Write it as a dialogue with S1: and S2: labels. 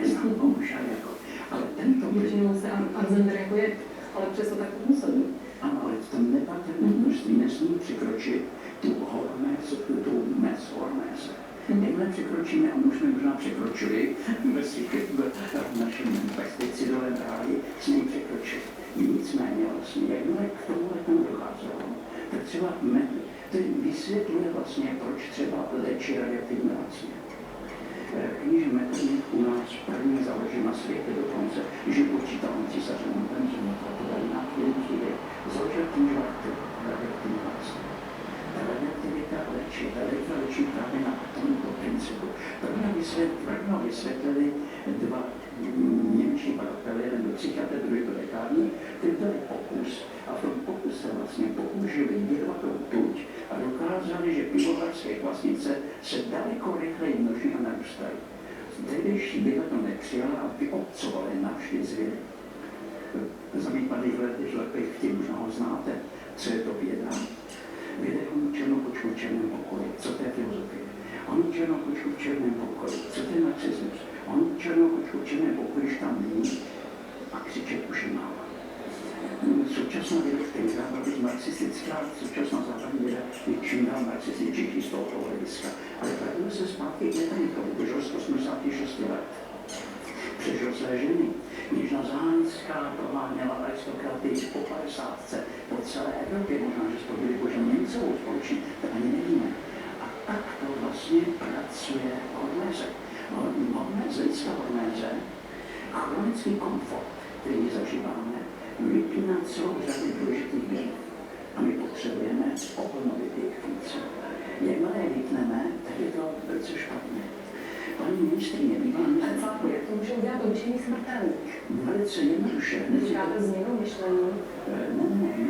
S1: neznám Bohuša jako. Ale tento...
S2: Většinou se Alexander jako je, ale přesto tak musel být.
S1: Ano, ale v tom nepatrném množství nesmí překročit tu horméze. Jakmile překročíme, a už jsme možná překročili v našem pesticidovém ráji, jsme ji překročili. Nicméně vlastně, jakmile k tomu docházelo, tak třeba to vysvětluje vlastně, proč třeba léčí radioaktivní lácně. Kníže Metternich u nás první založil na světě dokonce, že počítal on císařem Benjamin, to dali na chvíli, založil knížovku radioaktivní lácně. Ta radioaktivita léčí právě na tomto principu. Prvního vysvětlili dva němečtí badatelé, jeden byl psychiatr, druhý byl lékárník, který dali pokus a v tom pokuse vlastně použili jedovatou tuť a dokázali, že pivovarské kvasnice se daleko rychleji množí a narůstají. Tehdejší věda to nepřijala a vyobcovali našli zvěry. Za výpadných let, když lepej v tím, možná ho znáte, co je to věda. Věda je onu černou kočku v černém pokoji. Co to je filozofie? Onu černou kočku v černém pokoji. Co to je narcismus? Onu černou kočku v černém pokoji, když tam není a křičet už je málo. Současná věda, která byla být marxistická, současná západní věda je čím dál marxističtější z tohoto hlediska. Ale vrátíme se zpátky k Meternikovi, dožil z 86 let. Přežil své ženy. Kněžna Záhnská prováděla aristokratii po 50. po celé Evropě, možná, že spojili Boží Němcovou společně, to ani nevíme. A tak to vlastně pracuje horméze. Lidská horméze, chronický komfort, který zažíváme, vypíná celou řadu důležitých věcí. A my potřebujeme obnovit jejich funkce. Jakmile je vypneme, tak je to velice špatně. Paní ministryně bývá
S2: Ale jak to může udělat obyčejný smrtelník?
S1: velice jednoduše.
S2: Říkáte změnu myšlení?
S1: Ne,